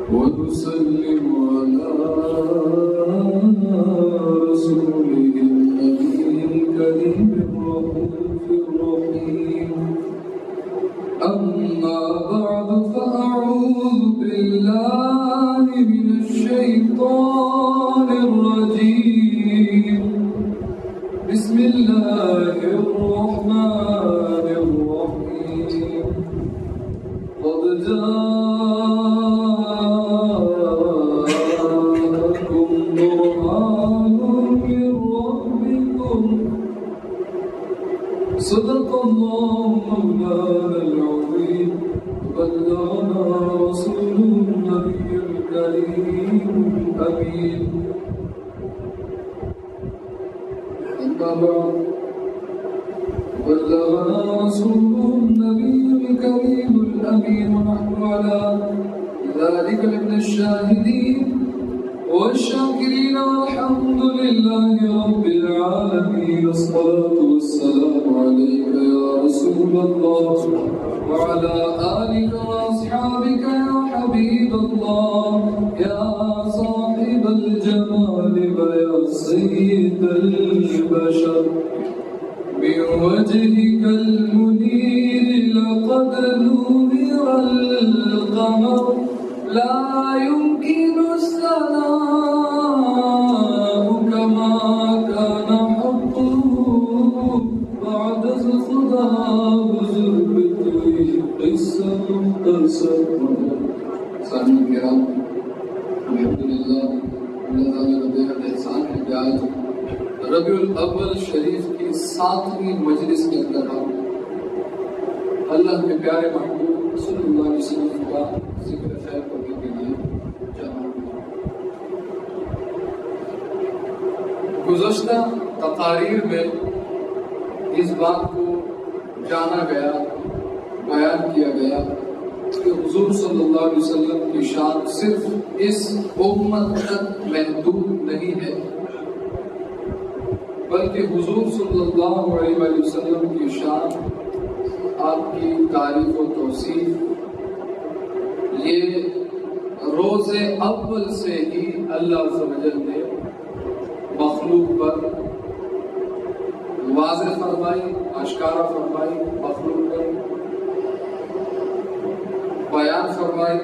ونسلم على رسوله النبي الكريم الرؤوف الرحيم. أما بعد فأعوذ بالله من الشيطان الرجيم. بسم الله الرحمن الرحيم. قد جاءكم برهان من ربكم. صدق الله مولانا العظيم. بلغنا رسول النبي الكريم الأمين. أما بعد بلغنا رسول النبي الكريم الأمين ونحن على ذلك من الشاهدين والشاكرين والحمد لله رب العالمين. الصلاة والسلام عليك يا رسول الله وعلى آلك وأصحابك يا حبيب الله يا صاحب الجمال ويا سيد البشر. بوجهك المنير لقد نور القمر. لا يمكن الثناء كما كان حقه بعد خدا بزرگ تھی قصہ مختصر. سامعین کرام، الحمدللہ اللہ تعالیٰ کا بے حد احسان ہے کہ آج ربیع الاول شریف کی 7ویں مجلس کے اندر ہم اللہ کے پیارے محبوب صلی اللہ علیہ وسلم کا ذکر خیر کرنے کے لیے جمع ہوئے. گزشتہ تقاریر میں اس بات کو جانا گیا، بیان کیا گیا کہ حضور صلی اللہ علیہ وسلم کی شان صرف اس امت تک محدود نہیں ہے، بلکہ حضور صلی اللہ علیہ وسلم کی شان، آپ کی تعریف و توصیف یہ روز اول سے ہی اللہ عز و جل نے مخلوق پر واضح فرمائی، آشکارا فرمائی، مخلوق پر بیان فرمائی.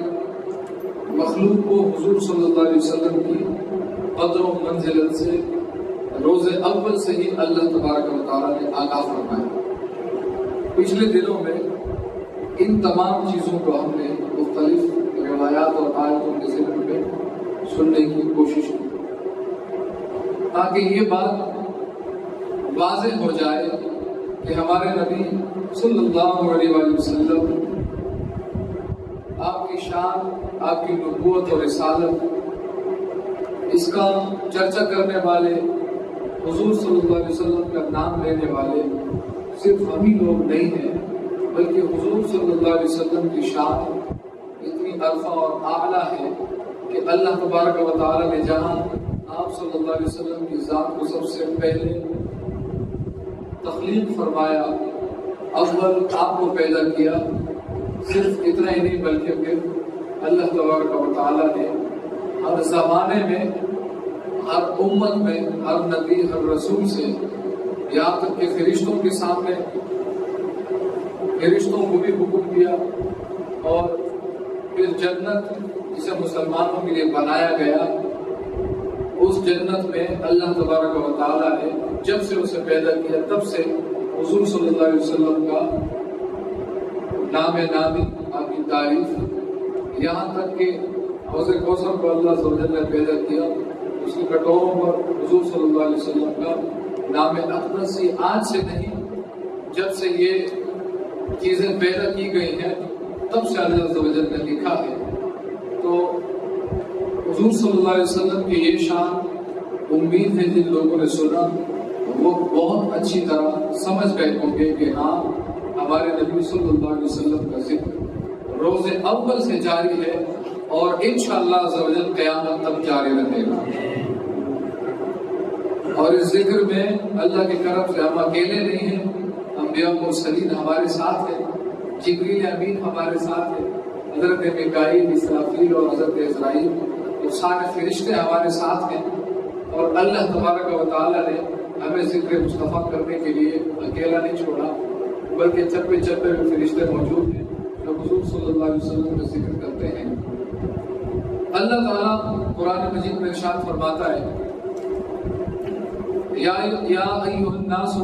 مخلوق کو حضور صلی اللہ علیہ وسلم کی قدر و منزلت سے روز اول سے ہی اللہ تبارک و تعالیٰ نے آگاہ فرمایا. پچھلے دنوں میں ان تمام چیزوں کو ہم نے مختلف روایات اور آیتوں کے ذکر میں سننے کی کوشش کی تاکہ یہ بات واضح ہو جائے کہ ہمارے نبی صلی اللہ علیہ وسلم، آپ کی شان، آپ کی نبوت اور رسالت، اس کا چرچا کرنے والے، حضور صلی اللہ علیہ وسلم کا نام لینے والے صرف ہم ہی لوگ نہیں ہیں، بلکہ حضور صلی اللہ علیہ وسلم کی شان اتنی عرفہ اور اعلیٰ ہے کہ اللہ تبارک و تعالیٰ نے جہاں آپ صلی اللہ علیہ وسلم کی ذات کو سب سے پہلے تخلیق فرمایا، اول آپ کو پیدا کیا، صرف اتنا ہی نہیں بلکہ پھر اللہ تبارک و تعالیٰ نے ہر زمانے میں، ہر امت میں، ہر نبی، ہر رسول سے، یہاں تک کہ فرشتوں کے سامنے فرشتوں کو بھی حکم دیا، اور پھر جنت جسے مسلمانوں کے لیے بنایا گیا، اس جنت میں اللہ تبارک و تعالیٰ نے جب سے اسے پیدا کیا تب سے حضور صلی اللہ علیہ وسلم کا نام نامی، آپ کی تعریف، یہاں تک کہ حوض کوثر کو اللہ عز و جل نے پیدا کیا، اس کی کٹوروں پر حضور صلی اللہ علیہ وسلم کا نام اقدس ہی آج سے نہیں، جب سے یہ چیزیں پیدا کی گئی ہیں تب سے اللہ عز و جل نے لکھا ہے. تو حضور صلی اللہ علیہ وسلم کی یہ شان امید ہے جن لوگوں نے سنا وہ بہت اچھی طرح سمجھ گئے ہوں گے کہ ہاں ہمارے نبی صلی اللہ علیہ وسلم کا ذکر روز اول سے جاری ہے اور انشاءاللہ عز و جل قیامت تک جاری رہے گا. اور اس ذکر میں اللہ کی طرف سے ہم اکیلے نہیں ہیں، انبیاء مرسلین ہمارے ساتھ ہیں. جبریل امین ہمارے ساتھ ہے، حضرت میکائیل، اسرافیل اور حضرت عزرائیل اور سارے فرشتے ہمارے ساتھ ہیں، اور اللہ تبارک و تعالیٰ نے ہمیں ذکر مصطفیٰ کرنے کے لیے اکیلا نہیں چھوڑا، بلکہ چپے چپے میں فرشتے موجود ہیں جو حضور صلی اللہ علیہ وسلم کا ذکر کرتے ہیں۔ اللہ تعالیٰ قرآن مجید میں ارشاد فرماتا ہے، یا ایھا الناس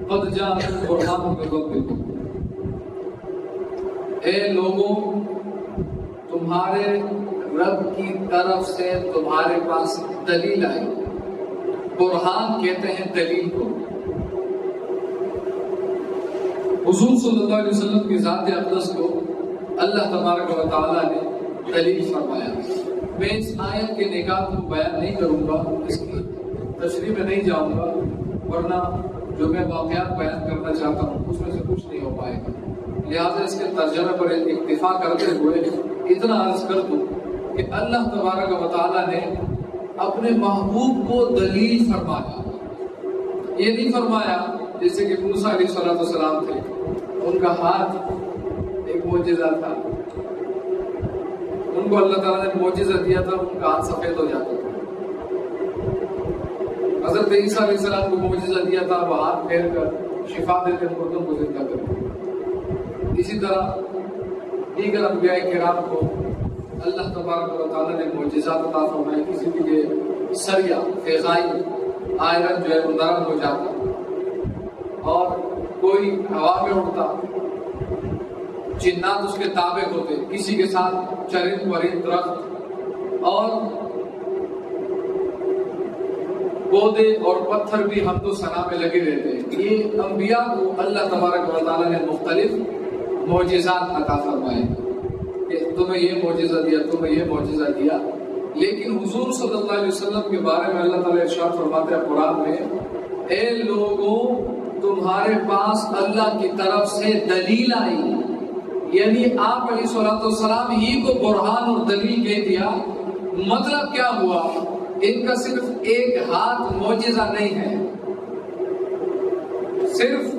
قد جاءکم برہان من ربکم، اے لوگوں تمہارے رب کی طرف سے تمہارے پاس دلیل آئی۔ برہان کہتے ہیں دلیل کو۔ حضور صلی اللہ علیہ وسلم کی ذات اقدس کو اللہ تبارک و تعالیٰ نے دلیل فرمایا۔ میں اس آیت کے نکات کو بیان نہیں کروں گا، اس کی تشریح میں نہیں جاؤں گا، ورنہ جو میں واقعات بیان کرنا چاہتا ہوں اس میں سے کچھ نہیں ہو پائے گا، لہٰذا اس کے ترجمے پر اکتفا کرتے ہوئے اتنا عرض کر دوں کہ اللہ تبارک و تعالیٰ نے اپنے محبوب کو دلیل فرمایا۔ یہ نہیں فرمایا جیسے کہ موسیٰ علیہ السلام تھے، ان کا ہاتھ ایک معجزہ تھا، ان کو اللہ تعالیٰ نے معجزہ دیا تھا، ان کا ہاتھ سفید ہو جاتا تھا۔ حضرت عیسیٰ علیہ السلام کو معجزہ دیا تھا، وہ ہاتھ پھیر کر شفا دیتے، مردوں کو زندہ کرتے۔ اسی طرح دیگر انبیاء کرام کو اللہ تبارک و تعالیٰ نے معجزات عطا فرمائے۔ کسی کے لیے سریا فیضائی آئرن جو ہے وہ نرم ہو جاتا، اور کوئی ہوا میں اڑتا، جنات اس کے تابع ہوتے، کسی کے ساتھ چرند پرند درخت اور پودے اور پتھر بھی حمد و ثنا میں لگے رہتے ہیں۔ یہ انبیاء کو اللہ تبارک و تعالیٰ نے مختلف معجزات عطا فرمائے کہ تمہیں یہ معجزہ دیا، تمہیں یہ معجزہ دیا۔ لیکن حضور صلی اللہ علیہ وسلم کے بارے میں اللہ تعالیٰ ارشاد فرماتے ہیں قرآن میں، اے لوگوں تمہارے پاس اللہ کی طرف سے دلیل آئی، یعنی آپ علیہ الصلوۃ والسلام ہی کو برہان اور دلیل کہہ دیا۔ مطلب کیا ہوا؟ ان کا صرف ایک ہاتھ معجزہ نہیں ہے، صرف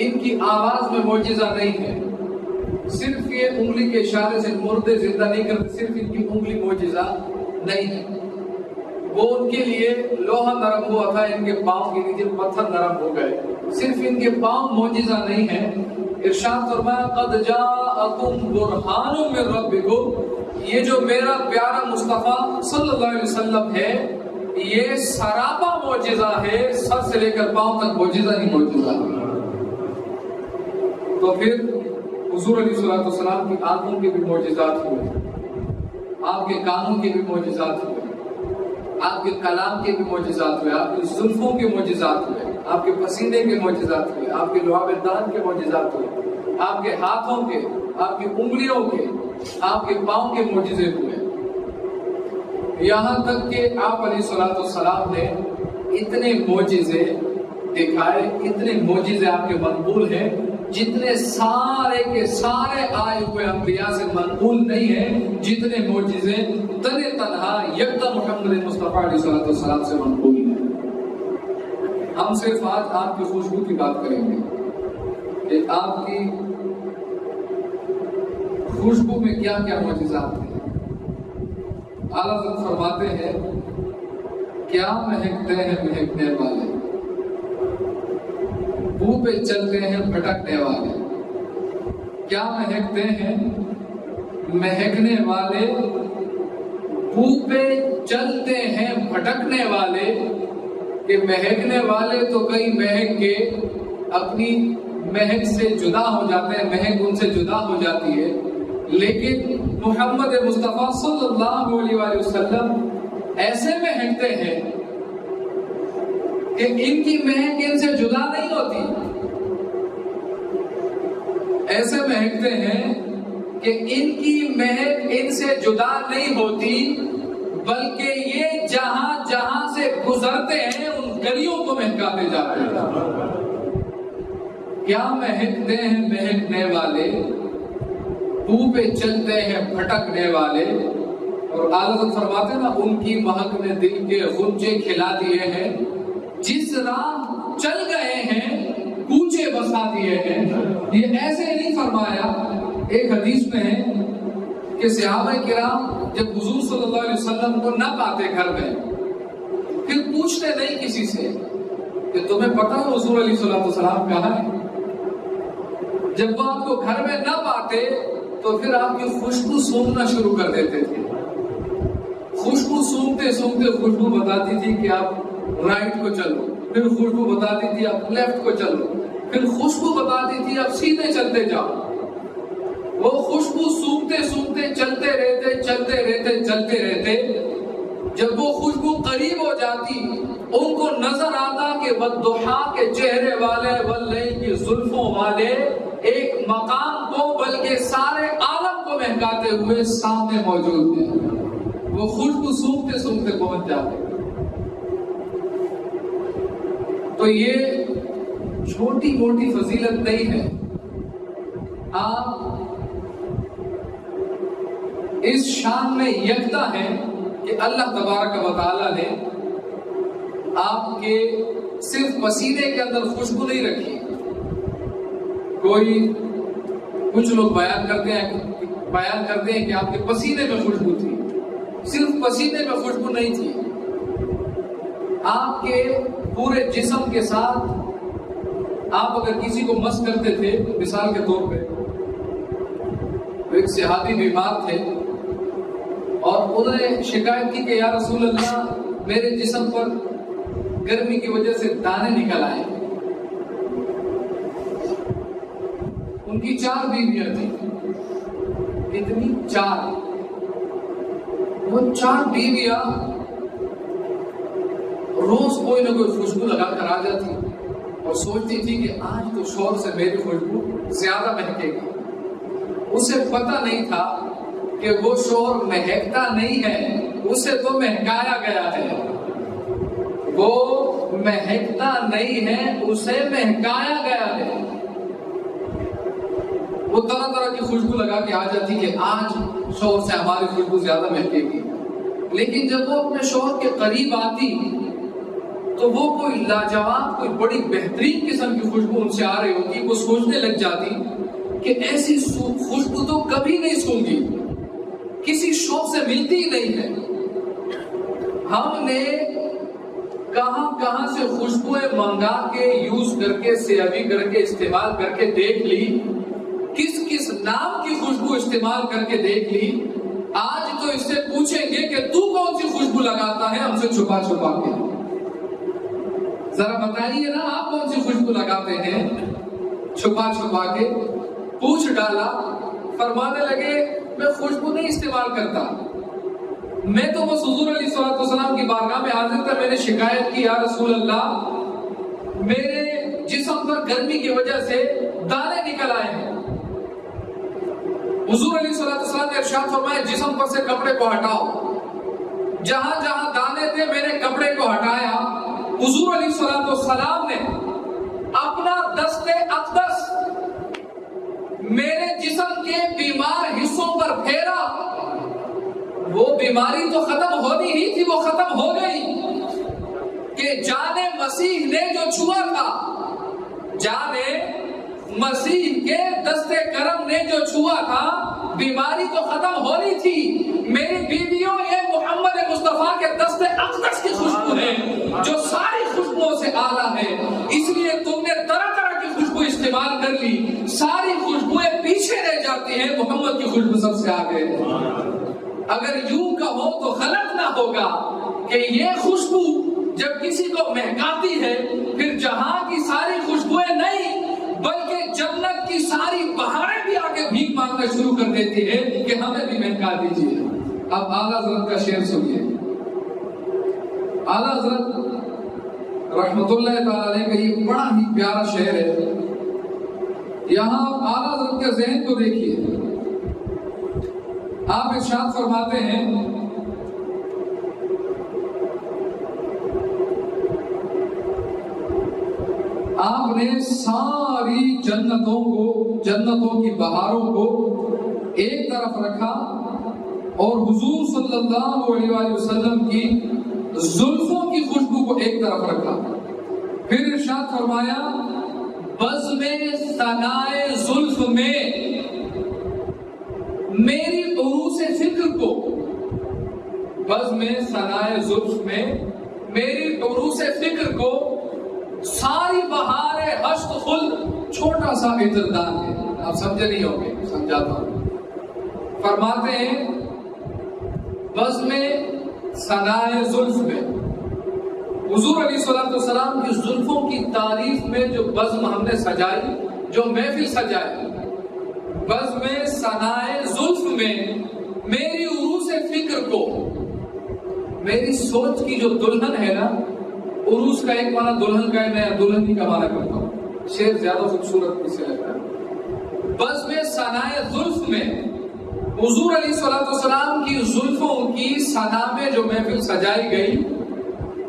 ان کی آواز میں معجزہ نہیں ہے، صرف یہ انگلی کے اشارے سے مردے زندہ نہیں کرتے، صرف ان کی انگلی معجزہ نہیں ہے۔ وہ ان کے لیے لوہا نرم ہوا تھا، ان کے پاؤں کے نیچے پتھر نرم ہو گئے، صرف ان کے پاؤں معجزہ نہیں ہے۔ ارشاد فرمایا قد جاءکم برہان من ربکم، یہ جو میرا پیارا مصطفیٰ صلی اللہ علیہ وسلم ہے یہ سراپا معجزہ ہے، سر سے لے کر پاؤں تک معجزہ ہی معجزہ۔ تو پھر حضور علیہ السلام کی آنکھوں کے بھی معجزات ہوئے، آپ کے کانوں کے بھی معجزات ہوئے، آپ کے کلام کے بھی معجزات ہوئے، آپ کی زلفوں کے معجزات ہوئے، آپ کے پسینے کے معجزات ہوئے، آپ کے لعاب دان کے معجزات ہوئے، آپ کے ہاتھوں کے، آپ کی انگلیوں کے، آپ کے پاؤں کے معجزے ہوئے، یہاں تک کہ آپ علیہ السلام نے اتنے معجزے دکھائے، اتنے معجزے آپ کے منقول ہیں جتنے سارے کے سارے آئے ہوئے انبیاء سے منقول نہیں ہیں، جتنے معجزے تنے تنہا یکتا محمد مصطفیٰ علیہ السلام سے منقول ہیں۔ ہم صرف آج آپ کی خوشبو کی بات کریں گے کہ آپ کی خوشبو میں کیا کیا معجزات ہیں۔ اعلیٰ حضرت فرماتے ہیں کیا مہکتے ہیں مہکنے والے، بو پہ چلتے ہیں بھٹکنے والے، کیا مہکتے ہیں مہکنے والے، بو پہ چلتے ہیں بھٹکنے والے، کہ مہکنے والے تو کئی مہک کے اپنی مہک سے جدا ہو جاتے ہیں، مہک ان سے جدا ہو جاتی ہے، لیکن محمد مصطفیٰ صلی اللہ علیہ وسلم ایسے مہکتے ہیں کہ ان کی مہک ان سے جدا نہیں ہوتی، ایسے مہکتے ہیں کہ ان کی مہک ان سے جدا نہیں ہوتی، بلکہ یہ جہاں جہاں سے گزرتے ہیں ان گلیوں کو مہکاتے جاتے ہیں۔ کیا مہکتے ہیں مہکنے والے، بو پہ چلتے ہیں بھٹکنے والے، اور اعلیٰ فرماتے ہیں نا ان کی مہک نے دل کے غنچے کھلا دیے ہیں، جس راہ چل گئے ہیں کوچے بسا دیے ہیں۔ یہ ایسے نہیں فرمایا، ایک حدیث میں ہے کہ صحابہ کرام جب حضور صلی اللہ علیہ وسلم کو نہ پاتے گھر میں، پھر پوچھتے نہیں کسی سے کہ تمہیں پتا ہے حضور علیہ السلام کہاں ہے؟ جب وہ آپ کو گھر میں نہ پاتے تو پھر آپ کی خوشبو سونگنا شروع کر دیتے تھے. خوشبو سونگتے سونگتے خوشبو بتاتی تھی کہ آپ رائٹ کو چلو، پھر خوشبو بتاتی تھی آپ لیفٹ کو چلو، پھر خوشبو بتاتی تھی آپ سیدھے چلتے جاؤ. وہ خوشبو سونگتے سونگتے چلتے رہتے. جب وہ خوشبو قریب ہو جاتی ان کو نظر آتا کہ والضحا کے چہرے والے، واللیل کی زلفوں والے ایک مقام کو بلکہ سارے عالم کو مہکاتے ہوئے سامنے موجود ہیں. وہ خوشبو سونگتے سونگتے پہنچ جاتے. تو یہ چھوٹی موٹی فضیلت نہیں ہے. آپ اس شان میں یکتا ہے کہ اللہ تبارک و تعالی نے آپ کے صرف پسینے کے اندر خوشبو نہیں رکھی. کچھ لوگ بیان کرتے ہیں کہ آپ کے پسینے میں خوشبو تھی. صرف پسینے میں خوشبو نہیں تھی، آپ کے پورے جسم کے ساتھ آپ اگر کسی کو مس کرتے تھے، مثال کے طور پہ ایک صحابی بیمار تھے اور انہوں نے شکایت کی کہ یا رسول اللہ میرے جسم پر گرمی کی وجہ سے دانے نکل آئے. ان کی 4 بیویاں تھیں. کتنی؟ 4. وہ 4 بیویاں روز کوئی نہ کوئی خوشبو لگا کر آ جاتی اور سوچتی تھی کہ آج تو شوہر سے میری خوشبو زیادہ مہکے گی. اسے پتہ نہیں تھا کہ وہ شوہر مہکتا نہیں ہے، اسے تو مہکایا گیا ہے. وہ مہکتا نہیں ہے، اسے مہکایا گیا ہے. وہ طرح طرح کی خوشبو لگا کے آ جاتی کہ آج شوہر سے ہماری خوشبو زیادہ مہکے گی. لیکن جب وہ اپنے شوہر کے قریب آتی تو وہ کوئی لاجواب، کوئی بڑی بہترین قسم کی خوشبو ان سے آ رہی ہوتی. وہ سوچنے لگ جاتی کہ ایسی خوشبو تو کبھی نہیں سونگی، کسی شوق سے ملتی ہی نہیں ہے. ہم نے کہاں سے خوشبوئیں منگا کے یوز کر کے سیاوی کر کے استعمال کر کے دیکھ لی، کس نام کی خوشبو استعمال کر کے دیکھ لی. آج تو اس سے پوچھیں گے کہ تو کون سی خوشبو لگاتا ہے ہم سے چھپا کے. ذرا بتائیے نا، آپ کون سی خوشبو لگاتے ہیں چھپا کے؟ پوچھ ڈالا، فرمانے لگے میں خوشبو نہیں استعمال کرتا، میں تو بس حضور علیہ السلام کی بارگاہ میں حاضر تھا. میں نے شکایت کی یا رسول اللہ میرے جسم پر گرمی کی وجہ سے دانے نکل آئے ہیں. حضور علیہ السلام نے ارشاد فرمایا جسم پر سے کپڑے کو ہٹاؤ. جہاں جہاں دانے تھے میں نے کپڑے کو ہٹایا. حضور علیہ السلام نے اپنا دست اقدس میرے جسم کے بیمار حصوں پر پھیرا. وہ بیماری تو ختم ہونی ہی تھی، وہ ختم ہو گئی کہ جان مسیح نے جو چھوا تھا، جان مسیح کے دست کرم نے جو چھوا تھا، بیماری تو ختم ہونی تھی. میری بیویوں یہ محمد مصطفیٰ کے دست اقدس کی خوشبو ہے جو ساری خوشبوؤں سے اعلیٰ ہے. اس لیے تم نے طرح طرح کی خوشبو استعمال کر لی، ساری خوشبوئیں پیچھے رہ جاتی ہیں، محمد کی خوشبو سب سے آگے ہے. اگر یوں کہو تو غلط نہ ہوگا کہ یہ خوشبو جب کسی کو مہکاتی ہے پھر جہاں کی ساری خوشبوئیں نہیں بلکہ جنت کی ساری بہاریں بھی آگے بھیک مانگنا شروع کر دیتی ہے کہ ہمیں بھی مہکا دیجیے. اب اعلیٰ حضرت کا شعر سنیے. اعلیٰ حضرت رحمت اللہ تعالی علیہ کا یہ بڑا ہی پیارا شعر ہے. یہاں اعلیٰ حضرت کے ذہن کو دیکھیے. آپ ارشاد فرماتے ہیں آپ نے ساری جنتوں کی بہاروں کو ایک طرف رکھا اور حضور صلی اللہ علیہ وسلم کی زلفوں کی خوشبو کو ایک طرف رکھا. پھر ارشاد فرمایا بزم ثنائے زلف میں میری عروس فکر کو، بزم ثنائے زلف میں میری عروس فکر کو ساری بہار حشت خلد چھوٹا سا اعتراض ہے. آپ سمجھے نہیں ہوں گے، سمجھاتا ہوں. فرماتے ہیں بزم ثنائے زلف میں حضور علیہ الصلوۃ والسلام کی زلفوں کی تعریف میں جو بزم ہم نے سجائی، جو محفل سجائی، بزم ثنائے زلف میں میری عروس فکر کو، میری سوچ کی جو دلہن ہے نا، عروس کا ایک معنی دلہن کا ہے، میں دلہن ہی کا معنی کرتا ہوں، شعر زیادہ خوبصورت اسے لگتا ہے. بزم ثنائے زلف میں حضور علیہ الصلوۃ والسلام کی زلفوں کی ثنا میں جو محفل سجائی گئی،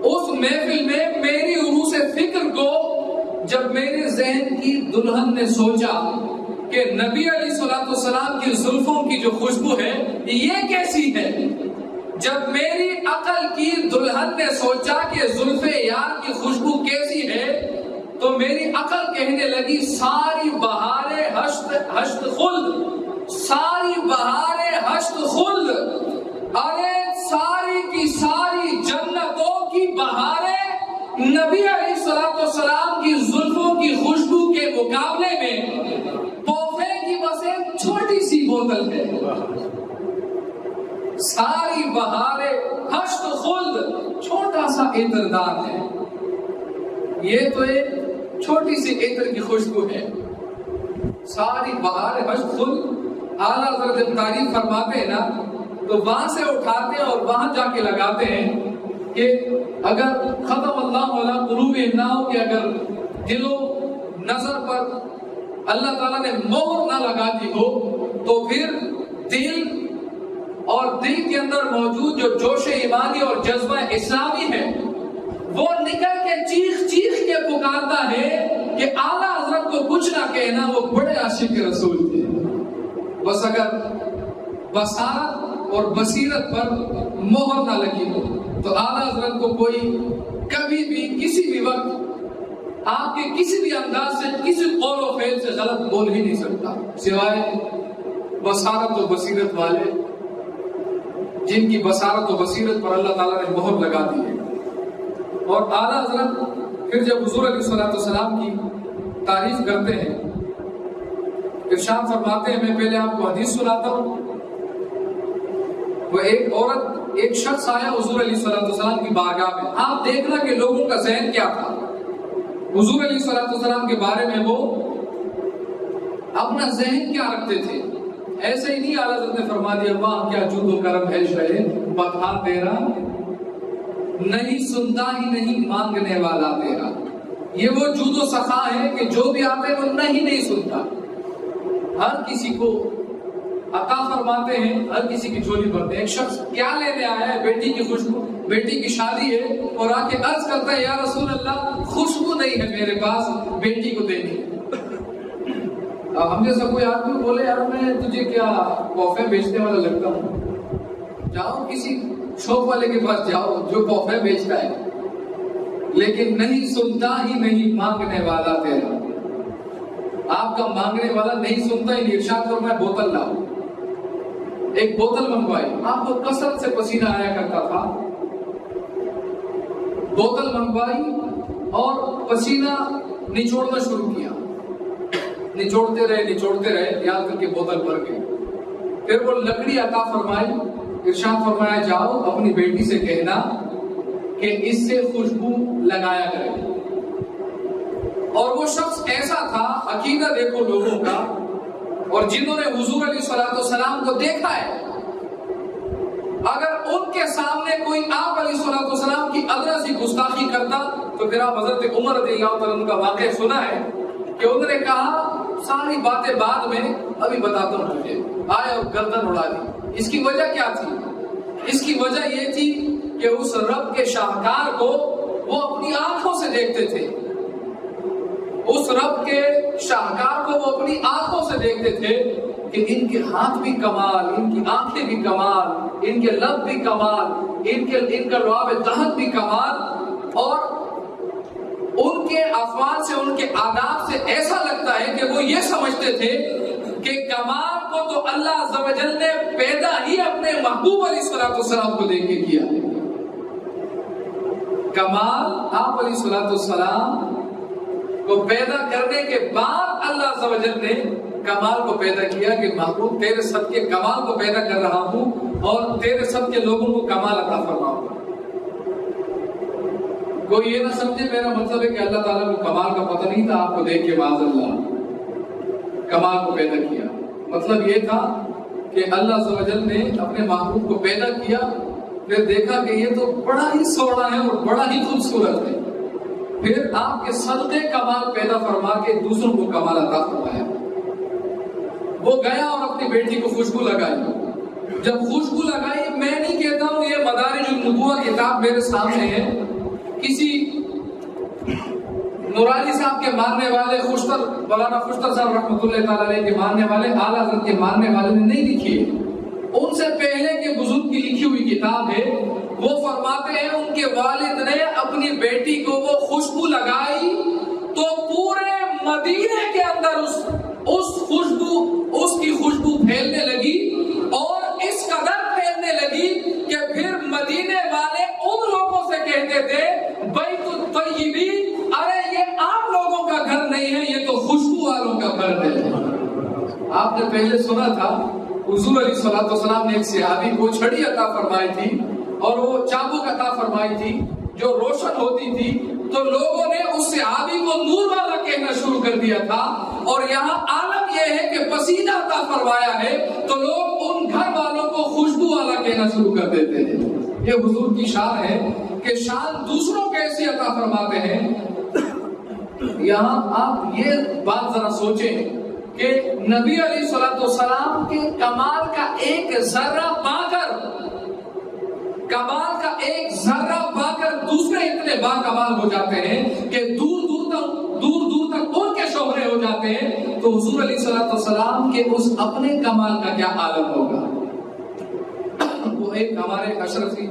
اس محفل میں میری عروس فکر کو جب میرے ذہن کی دلہن نے سوچا کہ نبی علیہ الصلوۃ والسلام کی زلفوں کی جو خوشبو ہے یہ کیسی ہے، جب میری عقل کی دلہن نے سوچا کہ زلف یار کی خوشبو کیسی ہے، تو میری عقل کہنے لگی ساری بہار حشت خلد، ساری بہار حشت خلد، ارے ساری کی ساری جنتوں کی بہاریں نبی علیہ الصلوۃ والسلام کی زلفوں کی خوشبو کے مقابلے میں توفے کی بس ایک چھوٹی سی بوتل ہے. ساری بہار حشت خلد چھوٹا سا عطردار ہے. یہ تو ایک چھوٹی سی عطر کی خوشبو ہے. ساری بہار حشت خلد اعلیٰ حضرت جب تعریف فرماتے ہیں نا تو وہاں سے اٹھاتے ہیں اور وہاں جا کے لگاتے ہیں کہ اگر ختم اللہ علی قلوبہم نہ ہو، کہ اگر دل و نظر پر اللہ تعالیٰ نے مہر نہ لگا دی ہو تو پھر دل اور دل کے اندر موجود جو جوش ایمانی اور جذبہ اسلامی ہے وہ نکل کے چیخ چیخ کے پکارتا ہے کہ اعلیٰ حضرت کو کچھ نہ کہنا، وہ بڑے عاشق رسول تھے. بس اگر بصارت اور بصیرت پر مہر نہ لگی ہو تو اعلیٰ حضرت کو کوئی کبھی بھی کسی بھی وقت آپ کے کسی بھی انداز سے کسی قول و فعل سے غلط بول ہی نہیں سکتا، سوائے بصارت و بصیرت والے جن کی بصارت و بصیرت پر اللہ تعالیٰ نے مہر لگا دی ہے. اور اعلیٰ حضرت پھر جب حضور علیہ الصلوۃ والسلام کی تعریف کرتے ہیں، ارشاد فرماتے ہیں، میں پہلے آپ کو حدیث سناتا ہوں. وہ ایک عورت، ایک شخص آیا حضور علیہ الصلوۃ والسلام کی بارگاہ میں. آپ دیکھنا کہ لوگوں کا ذہن کیا تھا حضور علیہ الصلوۃ والسلام کے بارے میں، وہ اپنا ذہن کیا رکھتے تھے. ایسے ہی نہیں اعلیٰ حضرت نے فرما دیا واہ کیا جود و کرم ہے شاید بتا تیرا، نہیں سنتا ہی نہیں مانگنے والا تیرا. یہ وہ جود و سخا ہے کہ جو بھی آتے ہیں وہ نہیں سنتا، ہر کسی کو عطا فرماتے ہیں، ہر کسی کی جھولی بھرتے ہیں. ایک شخص کیا لینے آیا ہے؟ بیٹی کی خوشبو، بیٹی کی شادی ہے، اور آ کے عرض کرتا ہے یا رسول اللہ خوشبو نہیں ہے میرے پاس، بیٹی کو دینی ہے. ہم جیسا کوئی آدمی بولے یار میں تجھے کیا کافے بیچنے والا لگتا ہوں، جاؤ کسی شاپ والے کے پاس جاؤ جو کافے بیچتا ہے، لیکن نہیں سنتا ہی نہیں مانگنے والا تیرا. آپ کا مانگنے والا نہیں سنتا ہی نہیں. ارشاد فرمایا بوتل لاؤ. ایک بوتل منگوائی، آپ کو کثرت سے پسینہ آیا کرتا تھا. بوتل منگوائی اور پسینہ نچوڑنا شروع کیا، نچوڑتے رہے یاد کر کے بوتل بھر گئی. پھر وہ لکڑی عطا فرمائی. ارشاد فرمایا جاؤ اپنی بیٹی سے کہنا کہ اس سے خوشبو لگایا کرے. اور وہ شخص ایسا تھا، عقیدہ دیکھو لوگوں کا، اور جنہوں نے حضور علیہ الصلوۃ والسلام کو دیکھا ہے، اگر ان کے سامنے کوئی آپ علیہ الصلوۃ والسلام کی ادنا سی گستاخی کرتا تو پھر آپ حضرت عمر رضی اللہ تعالیٰ عنہ کا واقعہ سنا ہے کہ انہوں نے کہا ساری باتیں بعد میں ابھی بتاتا ہوں تجھے، آئے اور گردن اڑا دی. اس کی وجہ کیا تھی؟ اس کی وجہ یہ تھی کہ اس رب کے شاہکار کو وہ اپنی آنکھوں سے دیکھتے تھے. اس رب کے شاہکار کو وہ اپنی آنکھوں سے دیکھتے تھے کہ ان کے ہاتھ بھی کمال، ان کی آنکھیں بھی کمال، ان کے لب بھی کمال، ان کا لعاب دہن بھی کمال. اور ان کے افعال سے، ان کے آداب سے ایسا لگتا ہے کہ وہ یہ سمجھتے تھے کہ کمال کو تو اللہ عز و جل نے پیدا ہی اپنے محبوب علیہ الصلوۃ والسلام کو دیکھ کے کیا ہے۔ کمال آپ علیہ الصلوۃ والسلام کو پیدا کرنے کے بعد اللہ عز و جل نے کمال کو پیدا کیا کہ محبوب تیرے سب کے کمال کو پیدا کر رہا ہوں اور تیرے سب کے لوگوں کو کمال عطا فرماؤں۔ کوئی یہ نہ سمجھے میرا مطلب ہے کہ اللہ تعالیٰ کو کمال کا پتہ نہیں تھا، آپ کو دیکھ کے معاذ اللہ کمال کو پیدا کیا۔ مطلب یہ تھا کہ اللہ عز و جل نے اپنے محبوب کو پیدا کیا، پھر دیکھا کہ یہ تو بڑا ہی سوڑا ہے اور بڑا ہی خوبصورت ہے، پھر آپ کے صدقے کمال پیدا فرما کے دوسروں کو کمال عطا فرمایا۔ وہ گیا اور اپنی بیٹی کو خوشبو لگائی۔ جب خوشبو لگائی، میں نہیں کہتا ہوں، یہ مدارج النبوہ کتاب میرے سامنے ہے، کسی نورانی صاحب کے ماننے والے خوشتر مولانا خوشتر صاحب رحمۃ اللہ تعالی علیہ کے ماننے والے، اعلیٰ حضرت کے ماننے والے نے نہیں لکھی ہے، ان سے پہلے کے بزرگ کی لکھی ہوئی کتاب ہے۔ وہ فرماتے ہیں ان کے والد نے اپنی بیٹی کو وہ خوشبو لگائی تو پورے مدینے کے اندر اس کی خوشبو پھیلنے لگی، اور اس قدر پھیلنے لگی کہ پھر مدینے والے ان لوگوں سے کہتے تھے بیت الطیبین، ارے یہ آپ لوگوں کا گھر نہیں ہے، یہ تو خوشبو والوں کا گھر ہے۔ آپ نے پہلے سنا تھا حضور علیہ الصلوۃ والسلام نے ایک صحابی کو چھڑی عطا فرمائی تھی اور وہ چابک عطا فرمائی تھی جو روشن ہوتی تھی، تو لوگوں نے اس صحابی کو نور والا کہنا شروع کر دیا تھا، اور یہاں عالم یہ ہے کہ پسینہ عطا فرمایا ہے تو لوگ ان گھر والوں کو خوشبو والا کہنا شروع کر دیتے ہیں۔ یہ حضور کی شان ہے کہ شان دوسروں کیسے عطا فرماتے ہیں۔ یہاں آپ یہ بات ذرا سوچیں کہ نبی علیہ الصلوۃ والسلام کے کمال کا ایک ذرہ پا کر دوسرے اتنے با کمال ہو جاتے ہیں کہ دور دور تک ان کے شہرے ہو جاتے ہیں، تو حضور علیہ الصلوۃ والسلام کے اس اپنے کمال کا کیا عالم ہوگا۔ وہ ایک ہمارے اشرفی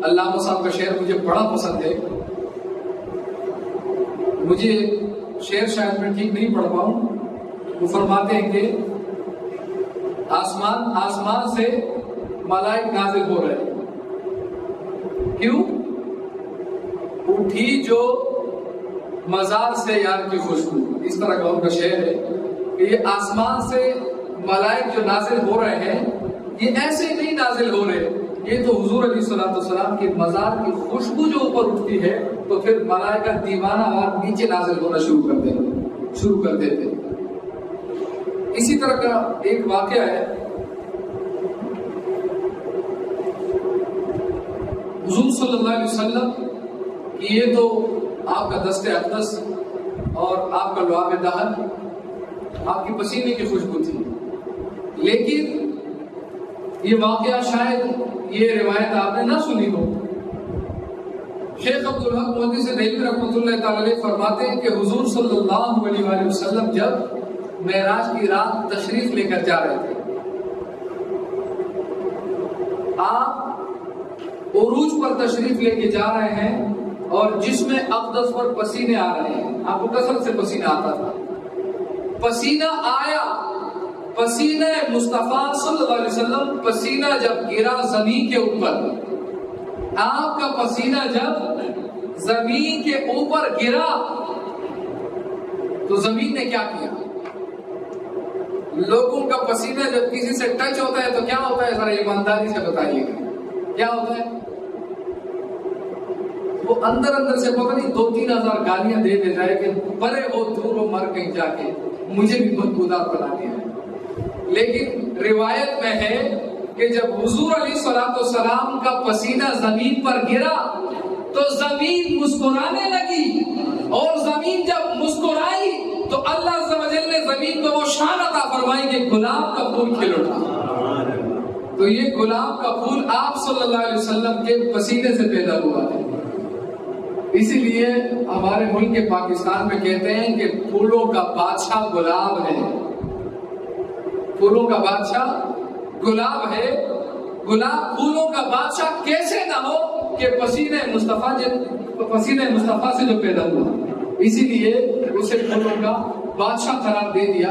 علامہ صاحب کا شعر مجھے بڑا پسند ہے، مجھے شعر شاید میں ٹھیک نہیں پڑھ پاؤں۔ وہ فرماتے ہیں کہ آسمان سے ملائک نازل ہو رہے، کیوں؟ اٹھی جو مزار سے یار کی خوشبو، اس طرح کا ان کا شعر ہے کہ یہ آسمان سے ملائک جو نازل ہو رہے ہیں یہ ایسے نہیں نازل ہو رہے، یہ تو حضور علیہ الصلوۃ والسلام کی مزار کی خوشبو جو اوپر اٹھتی ہے تو پھر ملائکہ دیوانہ اور نیچے نازل ہونا شروع کر دیتے۔ اسی طرح کا ایک واقعہ ہے، حضور صلی اللہ علیہ وسلم کی یہ تو آپ کا دست اقدس اور آپ کا لعاب دہن، آپ کی پسینے کی خوشبو تھی، لیکن یہ واقعہ شاید یہ روایت آپ نے نہ سنی ہو۔ شیخ عبدالحق محدث دہلوی رحمۃ اللہ تعالی علیہ فرماتے ہیں کہ حضور صلی اللہ علیہ وآلہ وسلم جب معراج کی رات تشریف لے کر جا رہے تھے، آپ عروج پر تشریف لے کے جا رہے ہیں اور جسم اقدس پر پسینے آ رہے ہیں، آپ کو کثرت سے پسینہ آتا تھا، پسینہ آیا، پسینہ مصطفیٰ صلی اللہ علیہ وسلم، پسینہ جب گرا زمین کے اوپر، آپ کا پسینہ جب زمین کے اوپر گرا تو زمین نے کیا کیا؟ لوگوں کا پسینہ جب کسی سے ٹچ ہوتا ہے تو کیا ہوتا ہے، ذرا ایمانداری سے بتائیے گا کیا ہوتا ہے؟ وہ اندر سے پتہ نہیں 2-3 ہزار گالیاں دے جائے کہ پرے ہو دور ہو، مر کہیں جا کے مجھے بھی بدبودار بنا دیا ہے۔ لیکن روایت میں ہے کہ جب حضور علیہ الصلوۃ والسلام کا پسینہ زمین پر گرا تو زمین مسکرانے لگی، اور زمین جب مسکرائی تو اللہ عز و جل نے زمین کو وہ شان عطا فرمائی کہ گلاب کا پھول کھل اٹھا۔ تو یہ گلاب کا پھول آپ صلی اللہ علیہ وسلم کے پسینے سے پیدا ہوا ہے۔ اسی لیے ہمارے ملک پاکستان میں کہتے ہیں کہ پھولوں کا بادشاہ گلاب ہے، پھولوں کا بادشاہ گلاب ہے۔ گلاب پھولوں کا بادشاہ کیسے نہ ہو کہ پسینہ مصطفیٰ سے جو پیدا ہوا، اسی لیے اسے پھولوں کا بادشاہ قرار دے دیا۔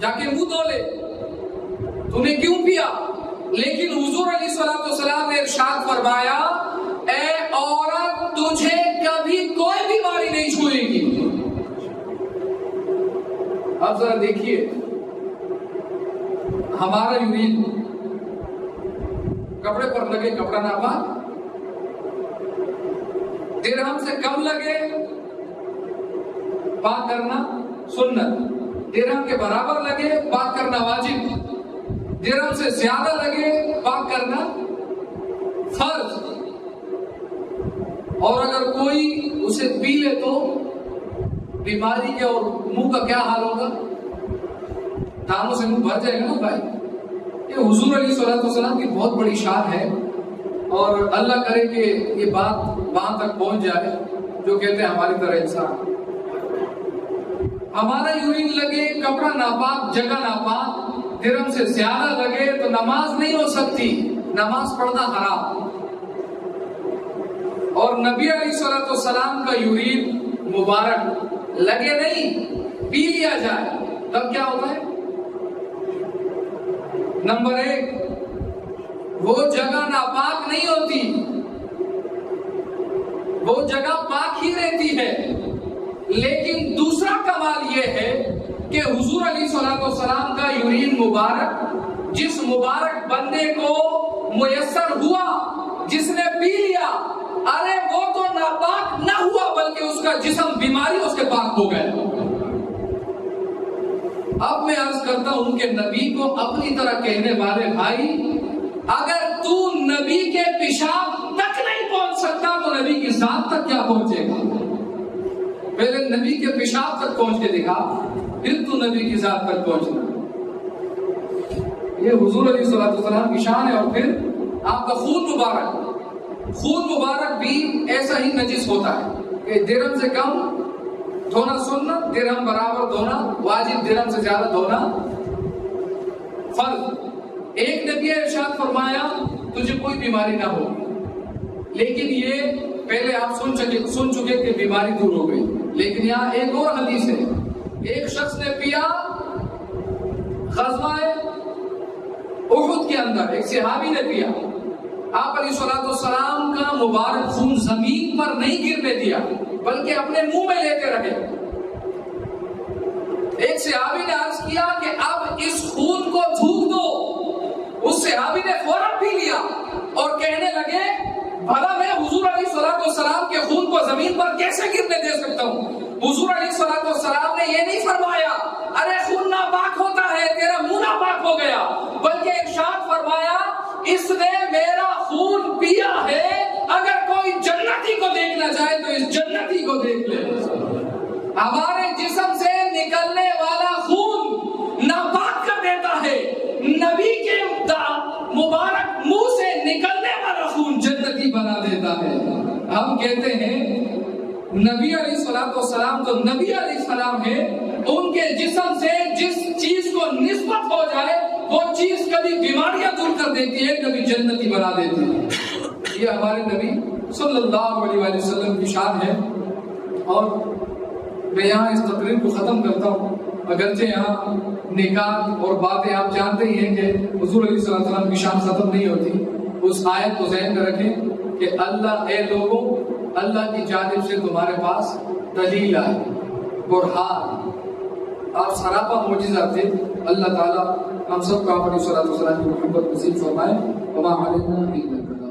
جا کے منہ دھو لے، تو نے کیوں پیا؟ لیکن حضور علیہ السلام نے ارشاد فرمایا اے عورت تجھے کبھی کوئی بیماری نہیں چھوئے گی۔ اب ذرا دیکھیے ہمارا یورین کپڑے پر لگے کپڑا ناپا، درہم سے کم لگے پاک کرنا سنت، درہم کے برابر لگے پاک کرنا واجب، درہم سے زیادہ لگے پاک کرنا فرض۔ اور اگر کوئی اسے پی لے تو بیماری کے اور منہ کا کیا حال ہوگا؟ دانوں سے منہ بھر جائے گا نا بھائی۔ یہ حضور علیہ السلام کی بہت بڑی شان ہے، اور اللہ کرے کہ یہ بات وہاں تک پہنچ جائے جو کہتے ہیں ہماری طرح انسان۔ ہمارا یورین لگے کپڑا ناپاک، جگہ ناپاک، درہم سے زیادہ لگے تو نماز نہیں ہو سکتی، نماز پڑھنا حرام۔ اور نبی علیہ السلام کا یورین مبارک لگے نہیں، پی لیا جائے تب کیا ہوتا ہے؟ نمبر 1 وہ جگہ ناپاک نہیں ہوتی، وہ جگہ پاک ہی رہتی ہے۔ لیکن دوسرا کمال یہ ہے کہ حضور علیہ السلام کا یورین مبارک جس مبارک بندے کو میسر ہوا، جس نے پی لیا، ارے وہ تو ناپاک نہ ہوا بلکہ اس کا جسم بیماری اس کے پاک ہو گئے۔ اب میں عرض کرتا ہوں کہ نبی کو اپنی طرح کہنے والے بھائی، اگر تو نبی کے پیشاب تک نہیں پہنچ سکتا تو نبی کی ذات تک کیا پہنچے گا؟ پہلے نبی کے پیشاب تک پہنچ کے دکھا، پھر تو نبی کی ذات تک پہنچنا۔ یہ حضور علیہ السلام کی شان ہے۔ اور پھر آپ کا خون مبارک بھی ایسا ہی نجس ہوتا ہے کہ درہم سے کم دھونا سنت، درہم برابر دھونا واجب، درہم سے زیادہ دھونا فرض۔ ایک نبی نے ارشاد فرمایا تجھے کوئی بیماری نہ ہو، لیکن یہ پہلے آپ سن چکے کہ بیماری دور ہو گئی، لیکن یہاں ایک اور حدیث ہے۔ ایک شخص نے پیا غزوہ احد کے اندر، ایک صحابی نے پیا، آپ علیہ السلام کا مبارک خون زمین پر نہیں گرنے دیا بلکہ اپنے منہ میں لیتے رہے۔ ایک صحابی نے عرض کیا کہ اب اس خون کو تھوک دو، اس صحابی نے فوراً پی لیا اور کہنے لگے بھلا میں حضور علیہ السلام کے خون کو زمین پر کیسے گرنے دے سکتا ہوں؟ حضور علیہ السلام نے یہ نہیں فرمایا ارے خون ناپاک ہوتا ہے تیرا منہ ناپاک ہو گیا، بلکہ ارشاد فرمایا اس نے میرا خون پیا ہے، اگر کوئی جنتی کو دیکھنا چاہے تو اس جنتی کو دیکھ لے۔ ہمارے جسم سے نکلنے والا خون ناپاک کر دیتا ہے، نبی کے مبارک منہ سے نکلنے والا خون جنتی بنا دیتا ہے۔ ہم کہتے ہیں نبی علیہ السلام تو نبی علیہ السلام ہے، ان کے جسم سے جس چیز کو نسبت ہو جائے وہ چیز کبھی بیماریاں دور کر دیتی ہے، کبھی جنتی بنا دیتی ہے۔ یہ ہمارے نبی صلی اللہ علیہ وسلم کی شان ہے۔ اور میں یہاں اس تقریر کو ختم کرتا ہوں، اگرچہ یہاں نکات اور باتیں آپ جانتے ہی ہیں کہ حضور علیہ السلام کی شان ختم نہیں ہوتی۔ اس آیت کو ذہن میں رکھیں کہ اللہ اے لوگوں، اللہ کی جانب سے تمہارے پاس دلیل آئے، برہان، آپ سراپا معجزہ تھے۔ اللہ تعالیٰ ہم سب کو آپ علیہ السلام کی محبت نصیب فرمائے۔ وما علینا الا البلاغ۔